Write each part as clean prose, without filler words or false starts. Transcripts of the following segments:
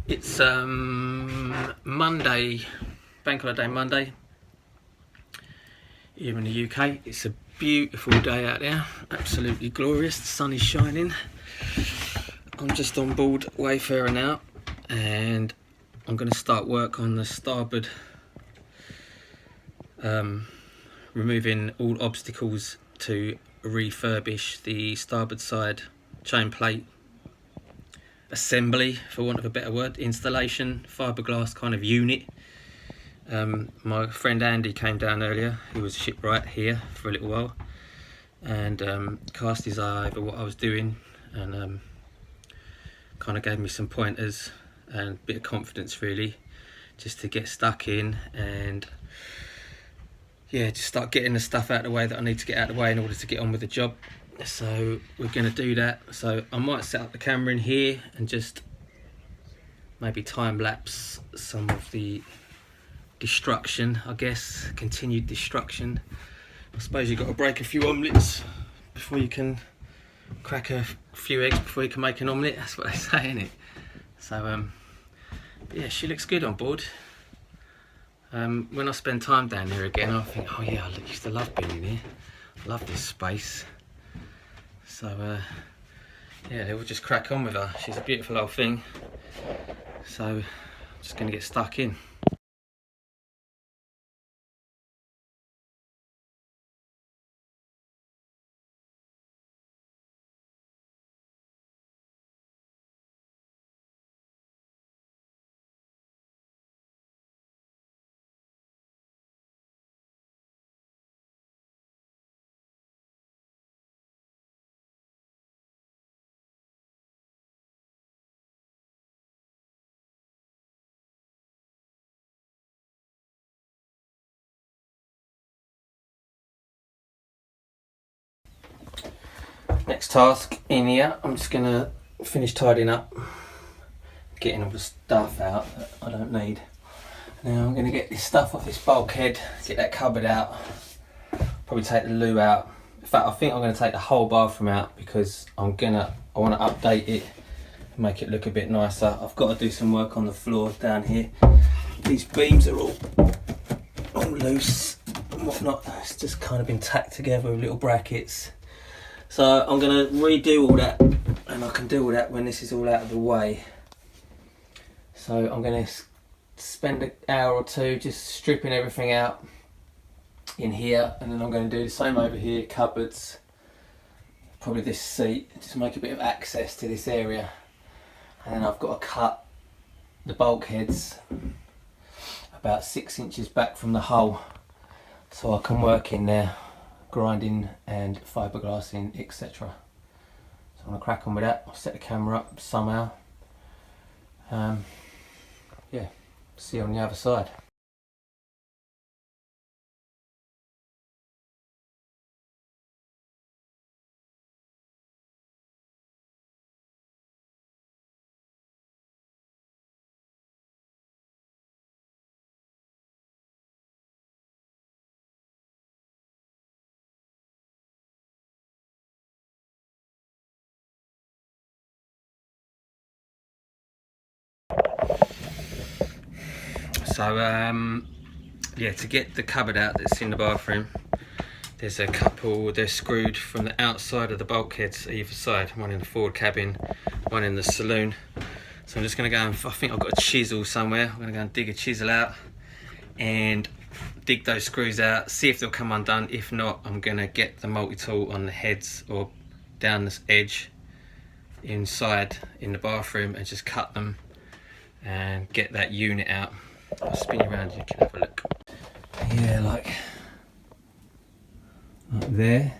It's Monday, bank holiday Monday here in the UK. It's a beautiful day out there, absolutely glorious. The sun is shining. I'm just on board Wayfarer now, and I'm going to start work on the starboard, removing all obstacles to refurbish the starboard side chain plate assembly, for want of a better word, installation, fiberglass kind of unit. My friend Andy came down earlier, who was a shipwright here for a little while, and cast his eye over what I was doing, and kind of gave me some pointers and a bit of confidence really, just to get stuck in and yeah, just start getting the stuff out of the way that I need to get out of the way in order to get on with the job. So we're going to do that. So I might set up the camera in here and just maybe time lapse some of the destruction, I guess, continued destruction. I suppose you've got to break a few omelettes before you can crack a few eggs before you can make an omelette. That's what they say, isn't it? So but yeah, she looks good on board. When I spend time down here again, I think, oh yeah, I used to love being in here. I love this space. So yeah, we'll just crack on with her. She's a beautiful old thing. So I'm just going to get stuck in. Next task in here, I'm just going to finish tidying up, getting all the stuff out that I don't need. Now I'm going to get this stuff off this bulkhead, get that cupboard out, probably take the loo out. In fact, I think I'm going to take the whole bathroom out because I want to update it and make it look a bit nicer. I've got to do some work on the floor down here. These beams are all loose and whatnot. It's just kind of been tacked together with little brackets. So I'm going to redo all that, and I can do all that when this is all out of the way. So I'm going to spend an hour or two just stripping everything out in here, and then I'm going to do the same over here, cupboards, probably this seat, just make a bit of access to this area. And then I've got to cut the bulkheads about 6 inches back from the hull so I can work in there, grinding and fiberglassing, etc. So I'm going to crack on with that. I'll set the camera up somehow. Yeah, see you on the other side. So yeah, to get the cupboard out that's in the bathroom, there's a couple, they're screwed from the outside of the bulkheads either side, one in the forward cabin, one in the saloon. So I'm just going to go and, I think I've got a chisel somewhere, I'm going to go and dig a chisel out and dig those screws out, see if they'll come undone. If not, I'm going to get the multi-tool on the heads or down this edge inside in the bathroom and just cut them and get that unit out. I'll spin you around, you can have a look. Yeah, like there,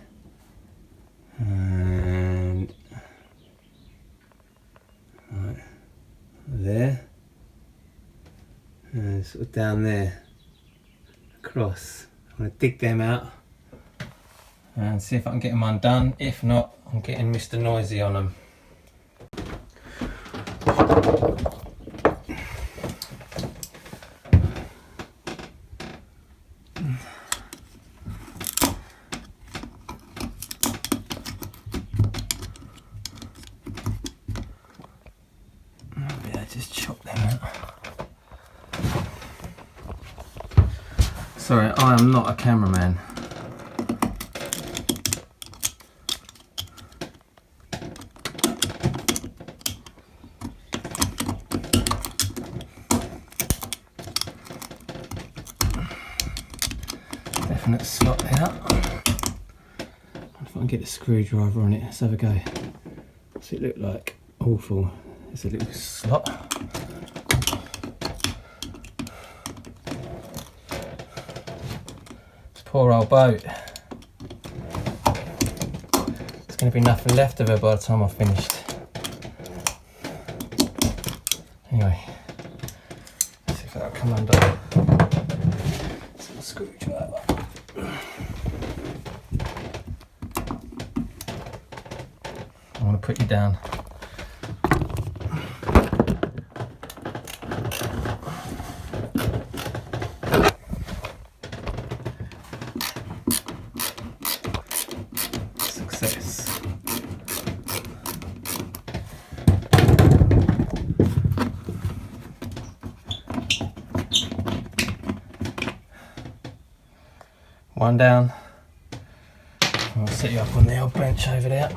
and right there, and sort of down there, across. I'm going to dig them out and see if I can get them undone. If not, I'm getting Mr. Noisy on them. just chop them out. Sorry, I am not a cameraman. Definite slot there. If I can get the screwdriver on it, let's have a go. What's it look like? Awful. There's a little slot. This poor old boat. There's going to be nothing left of her by the time I've finished. Anyway, let's see if that'll come under. Some screwdriver. I want to put you down. Success. One down. I'll set you up on the old bench over there.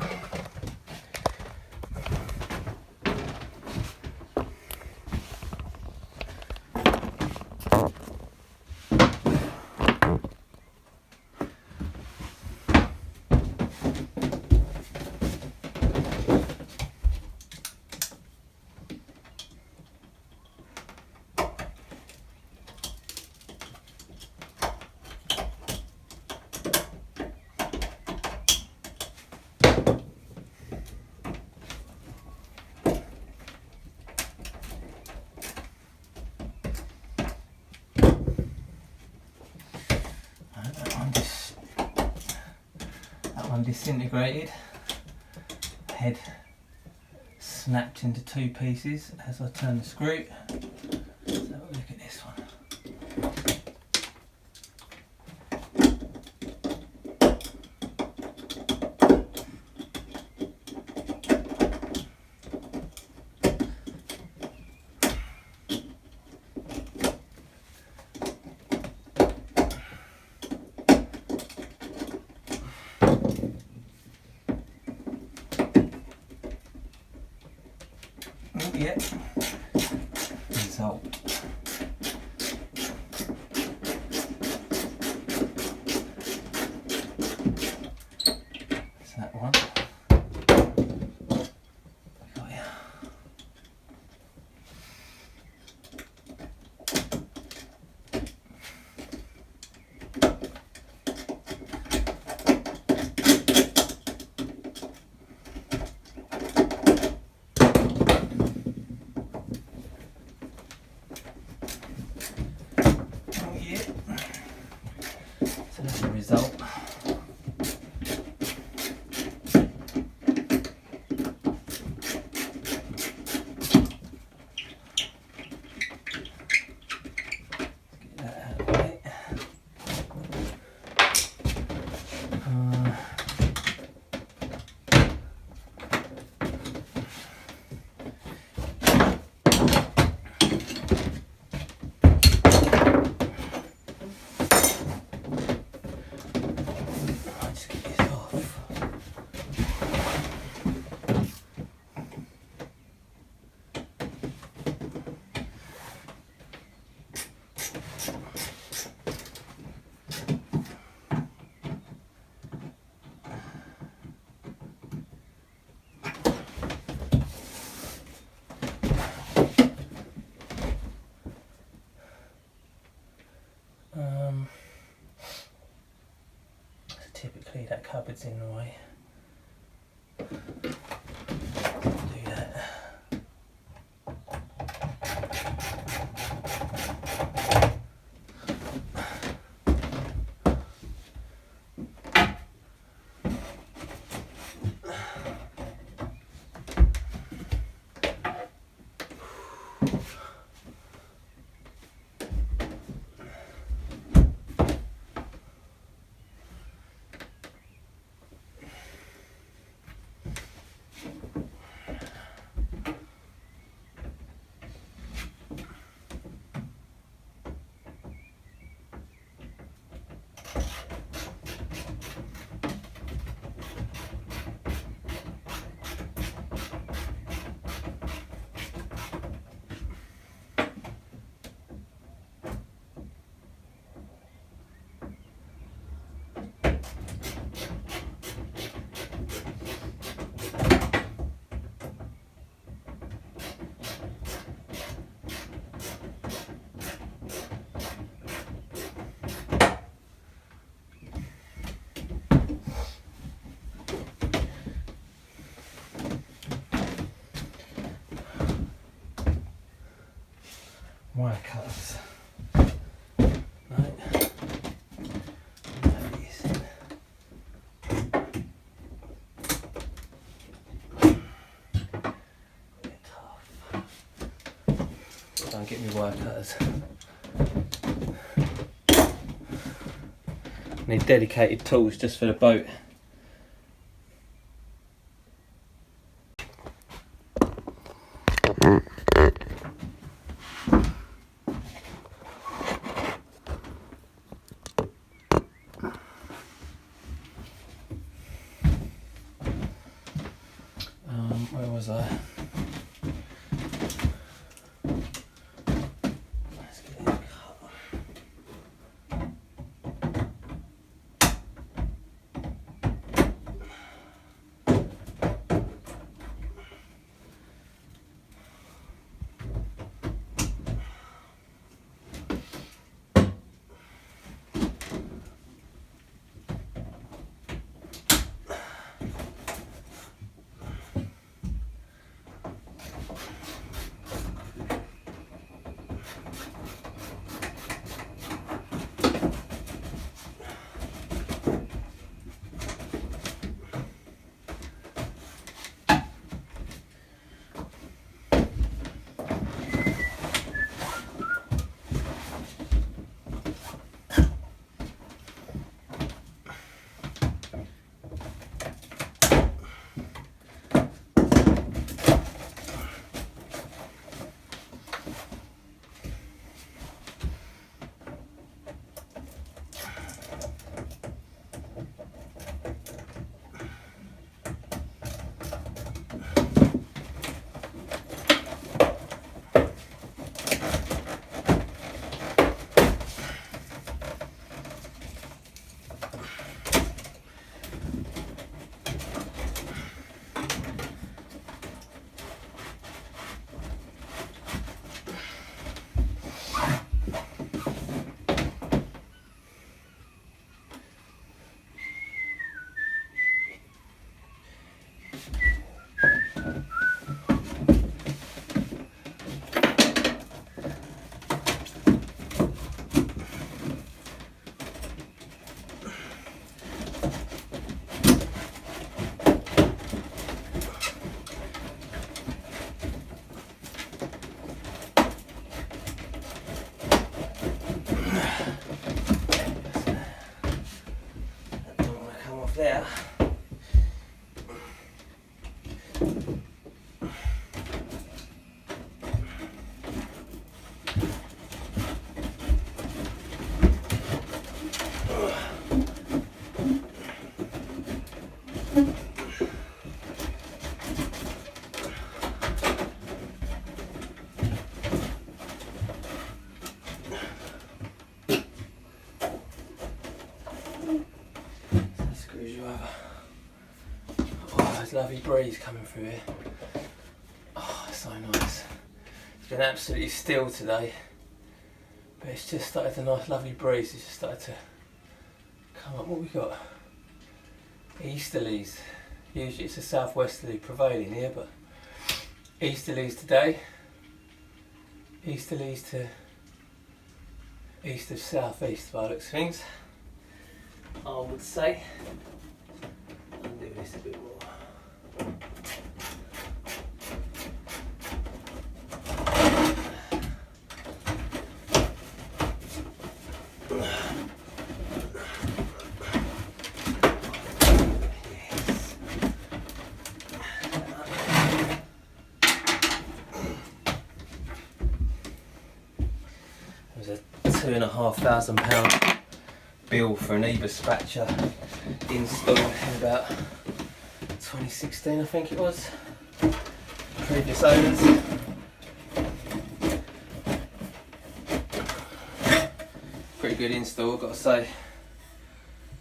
Disintegrated, head snapped into two pieces as I turn the screw. Let's have a look at this one. Yeah, result. That's that one. Got ya. So that's the result. Get that out of the way. Typically that cupboard's in the way. Do that. wire cutters. Right. Don't get me wire cutters. Need dedicated tools just for the boat. Where was I? Let's get it cut. There. Lovely breeze coming through here. Oh, it's so nice. It's been absolutely still today, but it's just started, a nice lovely breeze. It's just started to come up. What we got? Easterlies. Usually it's a southwesterly prevailing here, but easterlies today. Easterlies to east of southeast by the looks of things, I would say. I'll do this a bit more. £2,500 bill for an e-dispatcher install in about 2016, I think it was. Previous owners. Pretty good install, got to say.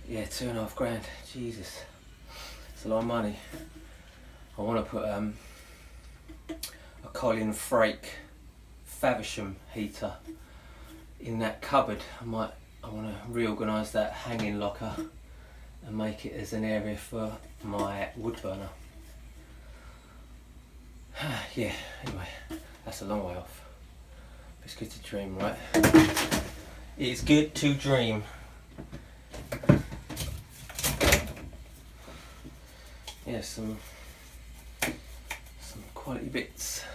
Yeah, £2,500. Jesus, it's a lot of money. I want to put a Colin Frake Faversham heater in that cupboard. I want to reorganise that hanging locker and make it as an area for my wood burner. Yeah, anyway, that's a long way off. It's good to dream, right? It's good to dream. Yeah, some quality bits.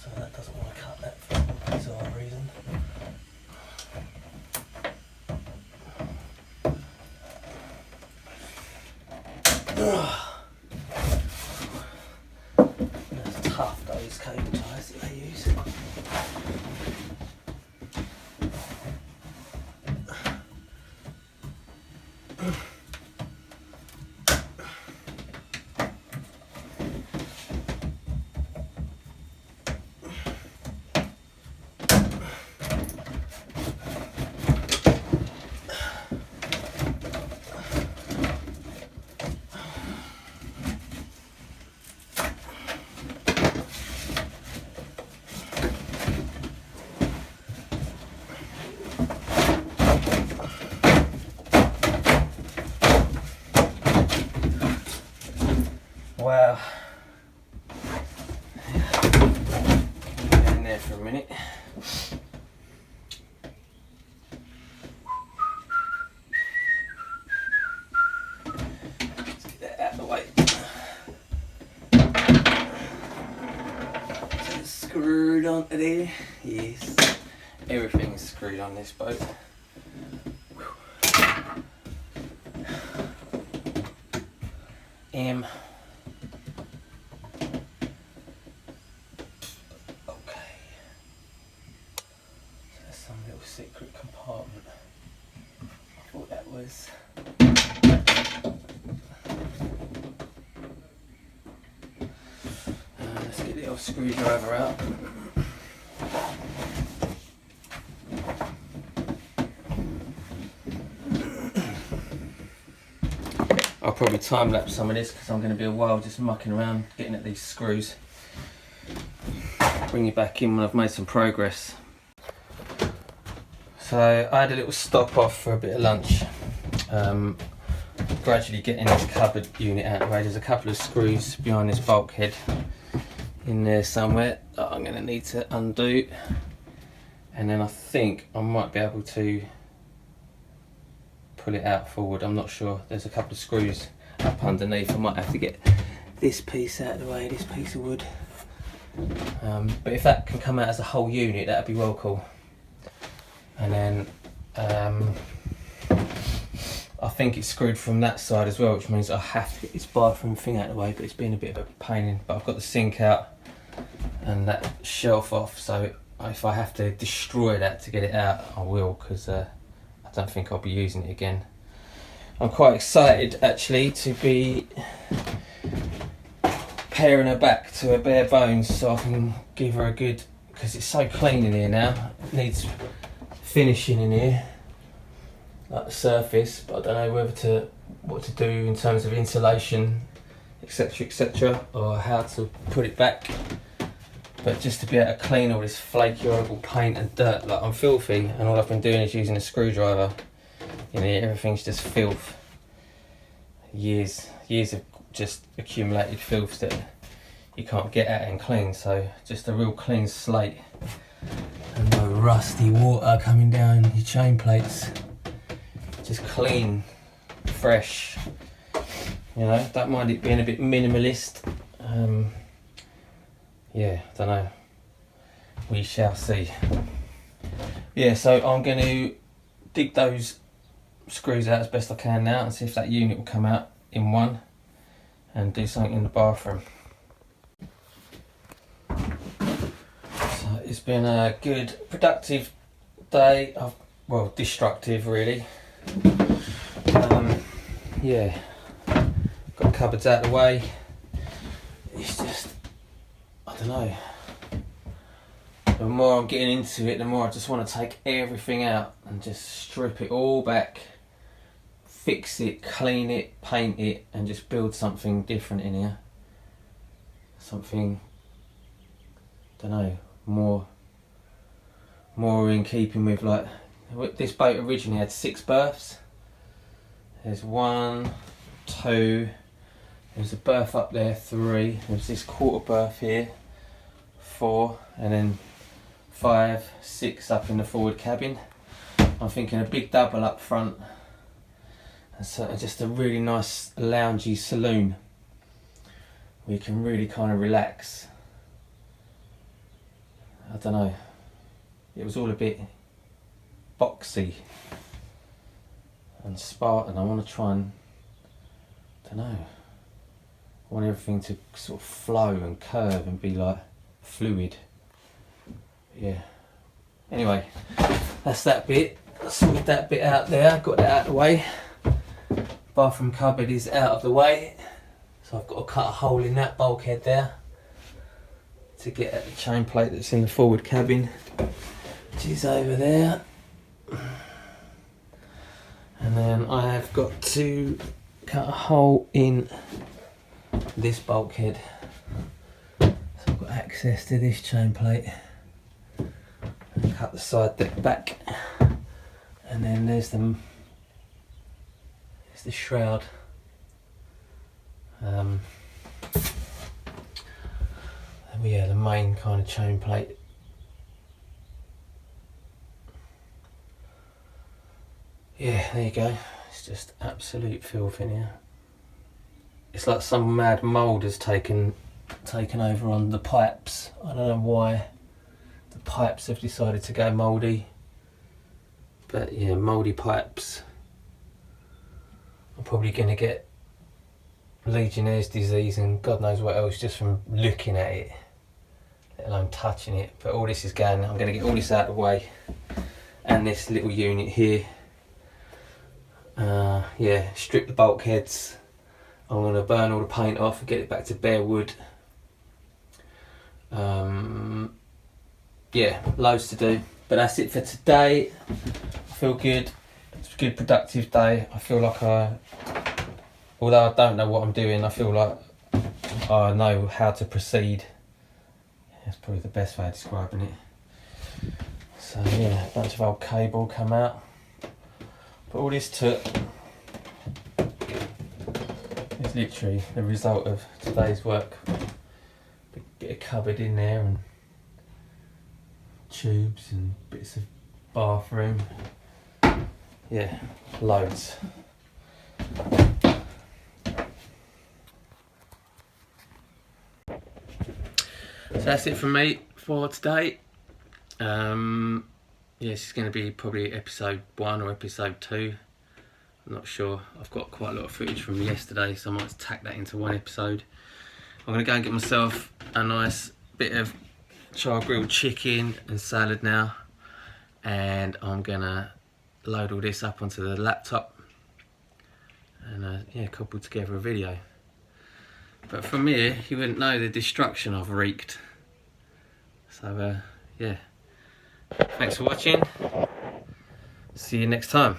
So that doesn't want to cut that for some bizarre reason. That's tough, those cable ties that they use. Wow. Get in there for a minute. Let's get that out of the way. So it's screwed onto there. Yes. Everything's screwed on this boat. Some little secret compartment. I thought that was. Let's get the old screwdriver out. I'll probably time lapse some of this because I'm going to be a while just mucking around getting at these screws. Bring you back in when I've made some progress. So I had a little stop off for a bit of lunch, gradually getting this cupboard unit out of the way. There's a couple of screws behind this bulkhead in there somewhere that I'm going to need to undo, and then I think I might be able to pull it out forward. I'm not sure. There's a couple of screws up underneath. I might have to get this piece out of the way, this piece of wood, but if that can come out as a whole unit, that'd be well cool. And then I think it's screwed from that side as well, which means I have to get this bathroom thing out of the way, but it's been a bit of a pain in. But I've got the sink out and that shelf off, so if I have to destroy that to get it out, I will, because I don't think I'll be using it again. I'm quite excited actually to be paring her back to her bare bones so I can give her a good, because it's so clean in here now. It needs finishing in here, like the surface, but I don't know what to do in terms of insulation, etc, or how to put it back. But just to be able to clean all this flaky horrible paint and dirt, like I'm filthy, and all I've been doing is using a screwdriver in here. Everything's just filth, years of just accumulated filth that you can't get at and clean. So just a real clean slate. And no rusty water coming down your chain plates. Just clean, fresh. You know, don't mind it being a bit minimalist. Yeah, don't know. We shall see. Yeah, so I'm going to dig those screws out as best I can now and see if that unit will come out in one, and do something in the bathroom. It's been a good, productive day. I've well, destructive really. Yeah, got cupboards out of the way. It's just, I don't know, the more I'm getting into it, the more I just want to take everything out and just strip it all back, fix it, clean it, paint it, and just build something different in here. Something, I don't know, more in keeping with, like, this boat originally had 6 berths. There's 1, 2, there's a berth up there, 3, there's this quarter berth here, 4, and then 5, 6 up in the forward cabin. I'm thinking a big double up front, and so just a really nice loungy saloon where you can really kind of relax. I don't know, it was all a bit boxy and Spartan. I want to try and, I don't know, I want everything to sort of flow and curve and be like fluid. Yeah. Anyway, that's that bit. I sorted that bit out there, got that out of the way. Bathroom cupboard is out of the way, so I've got to cut a hole in that bulkhead there to get at the chain plate that's in the forward cabin, which is over there. And then I have got to cut a hole in this bulkhead, so I've got access to this chain plate, and cut the side deck back, and then there's the shroud. Yeah, the main kind of chain plate. Yeah, there you go. It's just absolute filth in here. It's like some mad mould has taken over on the pipes. I don't know why the pipes have decided to go mouldy, but yeah, mouldy pipes. I'm probably going to get Legionnaire's disease and God knows what else just from looking at it, let alone touching it. But all this is going, I'm going to get all this out of the way, and this little unit here. Yeah, strip the bulkheads. I'm going to burn all the paint off and get it back to bare wood. Yeah, loads to do, but that's it for today. I feel good. It's a good productive day. I feel like although I don't know what I'm doing, I feel like I know how to proceed. That's probably the best way of describing it. So yeah, a bunch of old cable come out. But all this took is literally the result of today's work. Bit of cupboard in there and tubes and bits of bathroom. Yeah, loads. So that's it from me for today. Yeah, this is going to be probably episode 1 or episode 2. I'm not sure. I've got quite a lot of footage from yesterday, so I might tack that into one episode. I'm going to go and get myself a nice bit of char grilled chicken and salad now, and I'm going to load all this up onto the laptop and yeah, couple together a video. But from here, you wouldn't know the destruction I've wreaked. So yeah. Thanks for watching. See you next time.